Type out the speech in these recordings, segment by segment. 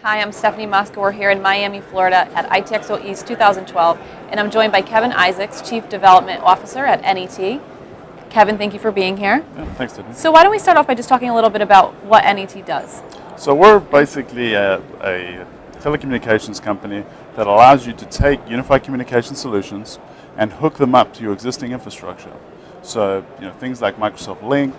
Hi, I'm Stefanie Mosca. We're here in Miami, Florida at ITXO East 2012, and I'm joined by Kevin Isacks, Chief Development Officer at NET. Kevin, thank you for being here. Yeah, thanks, Stefanie. So why don't we start off by just talking a little bit about what NET does? So we're basically a telecommunications company that allows you to take unified communication solutions and hook them up to your existing infrastructure. So things like Microsoft Link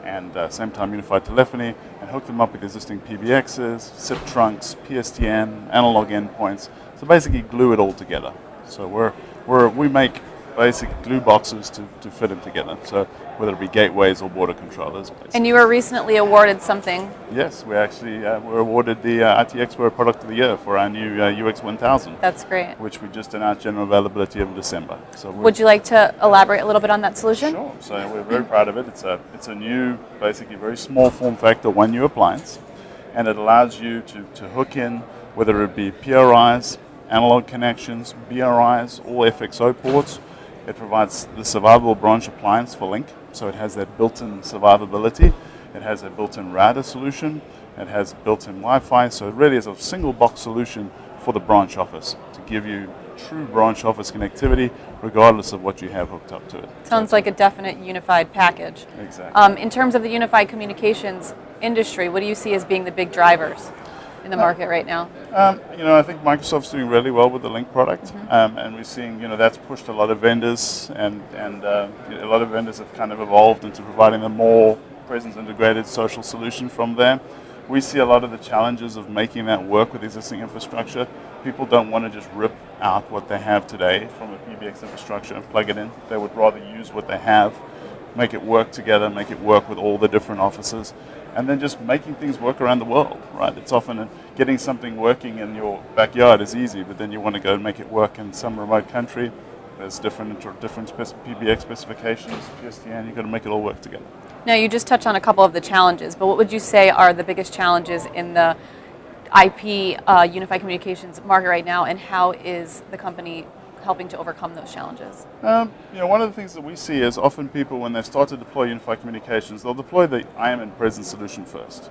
and same time unified telephony, and hook them up with existing PBXs, SIP trunks, PSTN, analog endpoints. So basically glue it all together. So we make basic glue boxes to fit them together. So whether it be gateways or border controllers. Basically. And you were recently awarded something. Yes, we actually were awarded the IT Expert Product of the Year for our new UX 1000. That's great. Which we just announced general availability of in December. So would you like to elaborate a little bit on that solution? Sure. So we're very proud of it. It's a new, basically very small form factor, one new appliance, and it allows you to hook in whether it be PRIs, analog connections, BRIs, or FXO ports. It provides the survivable branch appliance for Link, so it has that built-in survivability. It has a built-in router solution. It has built-in Wi-Fi, so it really is a single box solution for the branch office to give you true branch office connectivity regardless of what you have hooked up to it. Sounds like a definite unified package. Exactly. In terms of the unified communications industry, what do you see as being the big drivers in the market right now? I think Microsoft's doing really well with the Link product, and we're seeing that's pushed a lot of vendors, and a lot of vendors have kind of evolved into providing a more presence integrated social solution from there. We see a lot of the challenges of making that work with existing infrastructure. People don't want to just rip out what they have today from a PBX infrastructure and plug it in. They would rather use what they have, make it work together, make it work with all the different offices, and then just making things work around the world, right? It's often getting something working in your backyard is easy, but then you want to go and make it work in some remote country. There's different PBX specifications, PSTN, you've got to make it all work together. Now, you just touched on a couple of the challenges, but what would you say are the biggest challenges in the IP unified communications market right now, and how is the company helping to overcome those challenges? One of the things that we see is often people, when they start to deploy unified communications, they'll deploy the IM and presence solution first.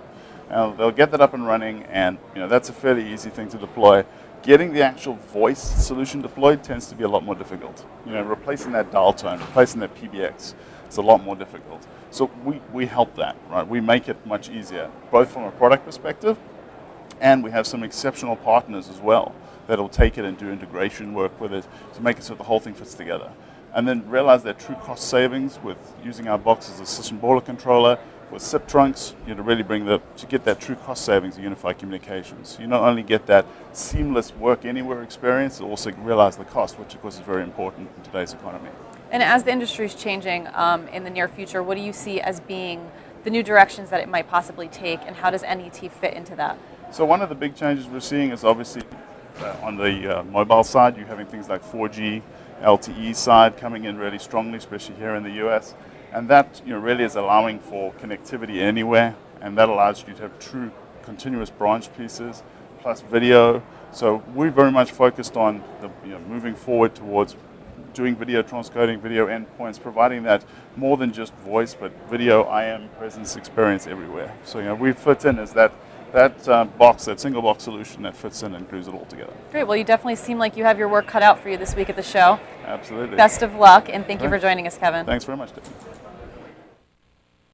They'll get that up and running, and that's a fairly easy thing to deploy. Getting the actual voice solution deployed tends to be a lot more difficult. Replacing that dial tone, replacing that PBX, it's a lot more difficult. So we help that, right? We make it much easier, both from a product perspective, and we have some exceptional partners as well that'll take it and do integration work with it to make it so the whole thing fits together. And then realize that true cost savings with using our box as a system border controller with SIP trunks, really to get that true cost savings of unified communications. You not only get that seamless work anywhere experience, you also realize the cost, which of course is very important in today's economy. And as the industry is changing in the near future, what do you see as being the new directions that it might possibly take, and how does NET fit into that? So one of the big changes we're seeing is obviously on the mobile side, you're having things like 4G, LTE side coming in really strongly, especially here in the US. And that really is allowing for connectivity anywhere, and that allows you to have true continuous branch pieces, plus video. So we're very much focused on moving forward towards doing video transcoding, video endpoints, providing that more than just voice, but video, IM, presence experience everywhere. So we fit in as that box, that single box solution that fits in and glues it all together. Great. Well, you definitely seem like you have your work cut out for you this week at the show. Absolutely. Best of luck, and thank you for joining us, Kevin. Thanks very much, Stefanie.